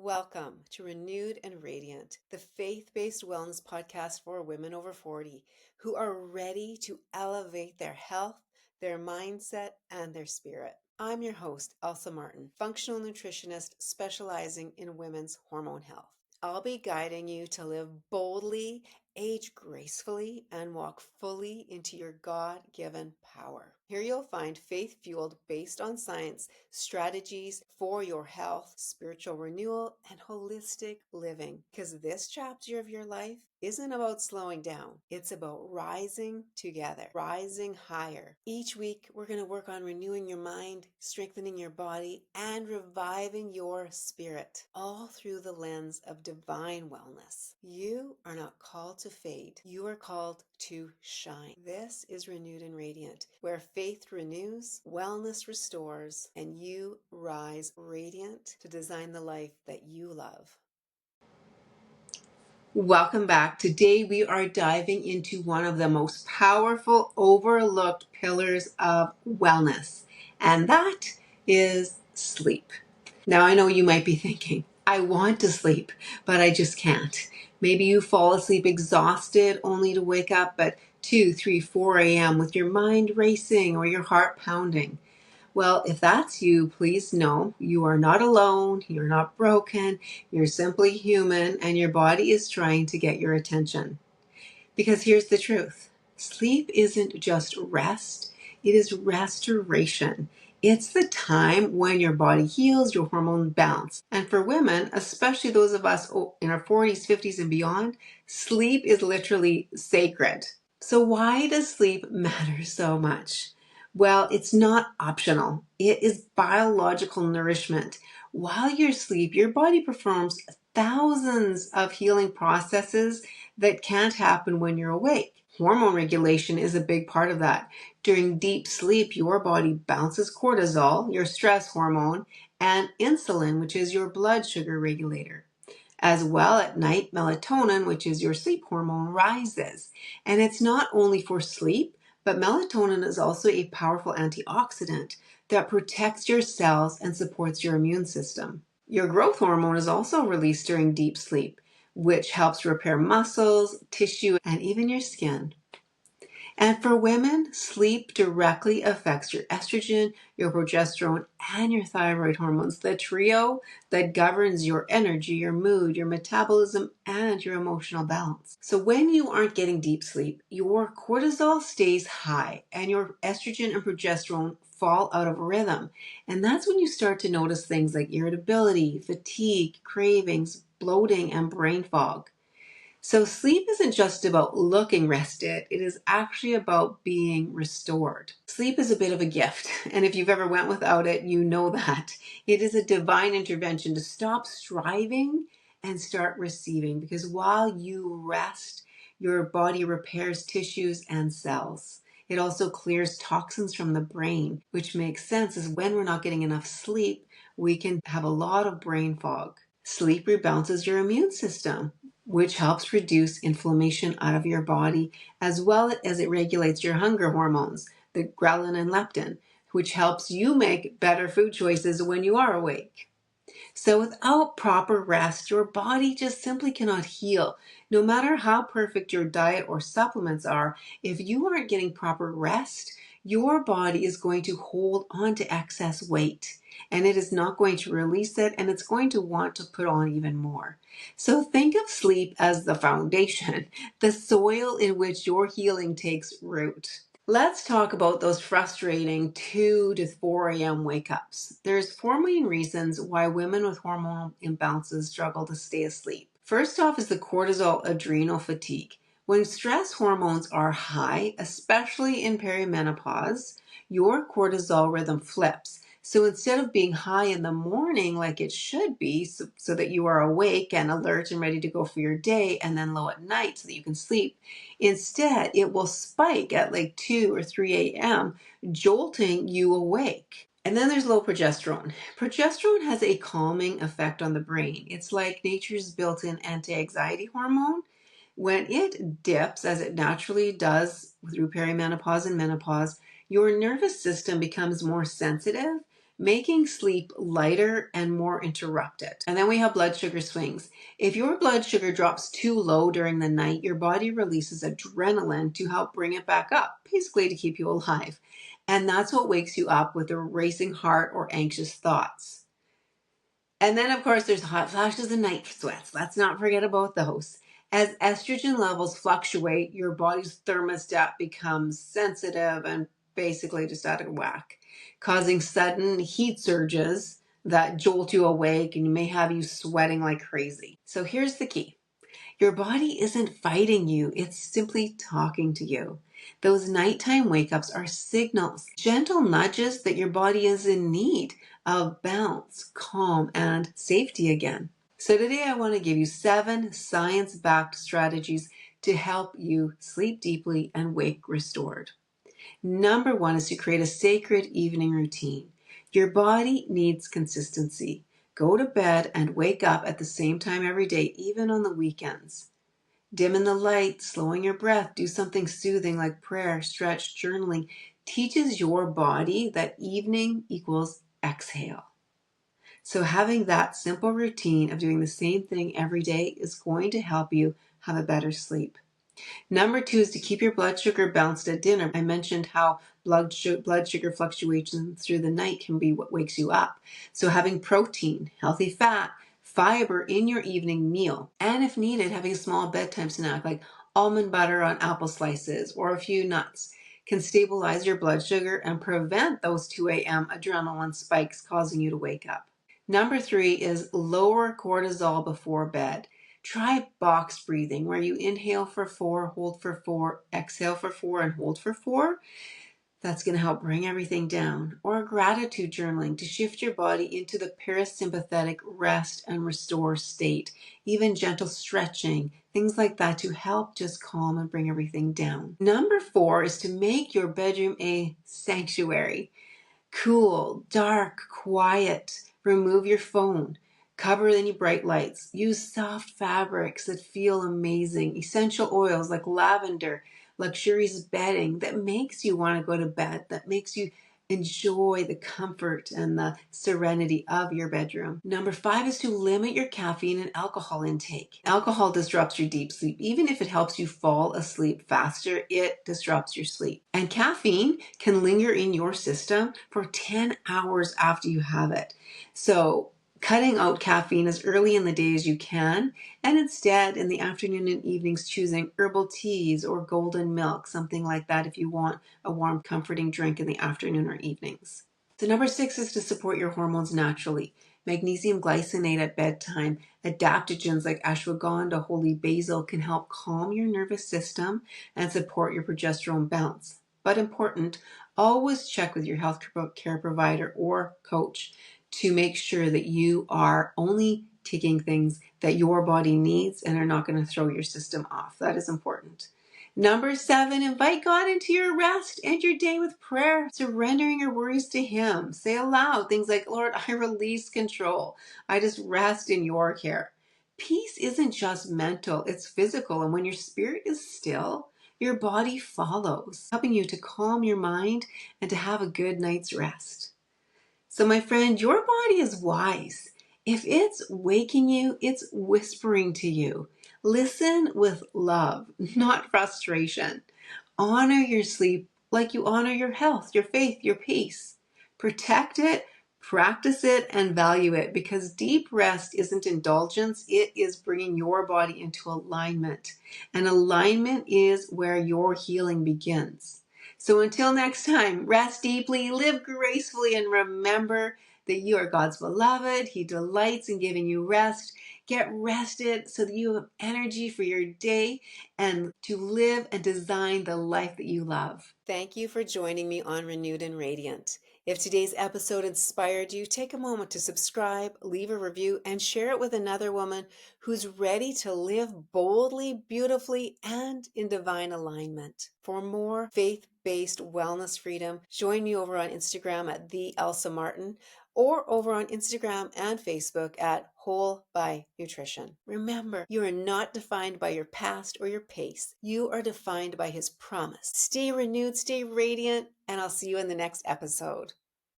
Welcome to Renewed and Radiant, the faith-based wellness podcast for women over 40 who are ready to elevate their health, their mindset, and their spirit. I'm your host, Elsa Martin, functional nutritionist specializing in women's hormone health. I'll be guiding you to live boldly, age gracefully, and walk fully into your God-given power. Here you'll find faith-fueled, based on science, strategies for your health, spiritual renewal, and holistic living. Because this chapter of your life isn't about slowing down. It's about rising together, rising higher. Each week, we're going to work on renewing your mind, strengthening your body, and reviving your spirit, all through the lens of divine wellness. You are not called to fade. You are called to shine. This is Renewed and Radiant, where faith renews, wellness restores, and you rise radiant to design the life that you love. Welcome back. Today we are diving into one of the most powerful, overlooked pillars of wellness, and that is sleep. Now I know you might be thinking, I want to sleep, but I just can't. Maybe you fall asleep exhausted only to wake up at 2, 3, 4 a.m. with your mind racing or your heart pounding. Well, if that's you, please know you are not alone, you're not broken, you're simply human, and your body is trying to get your attention. Because here's the truth. Sleep isn't just rest, it is restoration. It's the time when your body heals, your hormones balance. And for women, especially those of us in our 40s, 50s, and beyond, sleep is literally sacred. So why does sleep matter so much? Well, it's not optional. It is biological nourishment. While you sleep, your body performs thousands of healing processes that can't happen when you're awake. Hormone regulation is a big part of that. During deep sleep, your body bounces cortisol, your stress hormone, and insulin, which is your blood sugar regulator. As well, at night, melatonin, which is your sleep hormone, rises. And it's not only for sleep, but melatonin is also a powerful antioxidant that protects your cells and supports your immune system. Your growth hormone is also released during deep sleep, which helps repair muscles, tissue, and even your skin. And for women, sleep directly affects your estrogen, your progesterone, and your thyroid hormones, the trio that governs your energy, your mood, your metabolism, and your emotional balance. So when you aren't getting deep sleep, your cortisol stays high and your estrogen and progesterone fall out of rhythm. And that's when you start to notice things like irritability, fatigue, cravings, bloating, and brain fog. So sleep isn't just about looking rested, it is actually about being restored. Sleep is a bit of a gift, and if you've ever went without it, you know that. It is a divine intervention to stop striving and start receiving, because while you rest, your body repairs tissues and cells. It also clears toxins from the brain, which makes sense as when we're not getting enough sleep, we can have a lot of brain fog. Sleep rebalances your immune system, which helps reduce inflammation out of your body, as well as it regulates your hunger hormones, the ghrelin and leptin, which helps you make better food choices when you are awake. So without proper rest, your body just simply cannot heal. No matter how perfect your diet or supplements are, if you aren't getting proper rest, your body is going to hold on to excess weight, and it is not going to release it, and it's going to want to put on even more. So think of sleep as the foundation, the soil in which your healing takes root. Let's talk about those frustrating 2 to 4 a.m. wake-ups. There's 4 main reasons why women with hormonal imbalances struggle to stay asleep. First off is the cortisol adrenal fatigue. When stress hormones are high, especially in perimenopause, your cortisol rhythm flips. So instead of being high in the morning like it should be, so that you are awake and alert and ready to go for your day, and then low at night so that you can sleep, instead it will spike at like 2 or 3 a.m., jolting you awake. And then there's low progesterone. Progesterone has a calming effect on the brain. It's like nature's built-in anti-anxiety hormone. When it dips, as it naturally does through perimenopause and menopause, your nervous system becomes more sensitive. making sleep lighter and more interrupted. And then we have blood sugar swings. If your blood sugar drops too low during the night, your body releases adrenaline to help bring it back up, basically to keep you alive. And that's what wakes you up with a racing heart or anxious thoughts. And then, of course, there's hot flashes and night sweats. Let's not forget about those. As estrogen levels fluctuate, your body's thermostat becomes sensitive and basically just out of whack, causing sudden heat surges that jolt you awake and may have you sweating like crazy. So here's the key. Your body isn't fighting you, it's simply talking to you. Those nighttime wake ups are signals, gentle nudges that your body is in need of balance, calm, and safety again. So today I want to give you 7 science-backed strategies to help you sleep deeply and wake restored. Number 1 is to create a sacred evening routine. Your body needs consistency. Go to bed and wake up at the same time every day, even on the weekends. Dimming the light, slowing your breath, do something soothing like prayer, stretch, journaling, teaches your body that evening equals exhale. So having that simple routine of doing the same thing every day is going to help you have a better sleep. Number 2 is to keep your blood sugar balanced at dinner. I mentioned how blood sugar fluctuations through the night can be what wakes you up. So having protein, healthy fat, fiber in your evening meal, and if needed, having a small bedtime snack like almond butter on apple slices or a few nuts can stabilize your blood sugar and prevent those 2 a.m. adrenaline spikes causing you to wake up. Number 3 is lower cortisol before bed. Try box breathing, where you inhale for 4, hold for 4, exhale for 4, and hold for 4. That's going to help bring everything down. Or gratitude journaling to shift your body into the parasympathetic rest and restore state. Even gentle stretching, things like that to help just calm and bring everything down. Number 4 is to make your bedroom a sanctuary. Cool, dark, quiet. Remove your phone. Cover any bright lights. Use soft fabrics that feel amazing. Essential oils like lavender, luxurious bedding that makes you want to go to bed, that makes you enjoy the comfort and the serenity of your bedroom. Number 5 is to limit your caffeine and alcohol intake. Alcohol disrupts your deep sleep. Even if it helps you fall asleep faster, it disrupts your sleep. And caffeine can linger in your system for 10 hours after you have it. So cutting out caffeine as early in the day as you can, and instead in the afternoon and evenings choosing herbal teas or golden milk, something like that if you want a warm, comforting drink in the afternoon or evenings. So number 6 is to support your hormones naturally. Magnesium glycinate at bedtime, adaptogens like ashwagandha, holy basil can help calm your nervous system and support your progesterone balance. But important, always check with your health care provider or coach to make sure that you are only taking things that your body needs and are not going to throw your system off. That is important. Number 7, invite God into your rest and your day with prayer, surrendering your worries to Him. Say aloud things like, Lord, I release control. I just rest in your care. Peace isn't just mental, it's physical. And when your spirit is still, your body follows, helping you to calm your mind and to have a good night's rest. So my friend, your body is wise. If it's waking you, it's whispering to you. Listen with love, not frustration. Honor your sleep like you honor your health, your faith, your peace. Protect it, practice it, and value it because deep rest isn't indulgence. It is bringing your body into alignment. And alignment is where your healing begins. So until next time, rest deeply, live gracefully, and remember that you are God's beloved. He delights in giving you rest. Get rested so that you have energy for your day and to live and design the life that you love. Thank you for joining me on Renewed and Radiant. If today's episode inspired you, take a moment to subscribe, leave a review, and share it with another woman who's ready to live boldly, beautifully, and in divine alignment. For more faith-based wellness freedom, join me over on Instagram at the Elsa Martin or over on Instagram and Facebook at Whole by Nutrition. Remember, you are not defined by your past or your pace. You are defined by His promise. Stay renewed, stay radiant, and I'll see you in the next episode.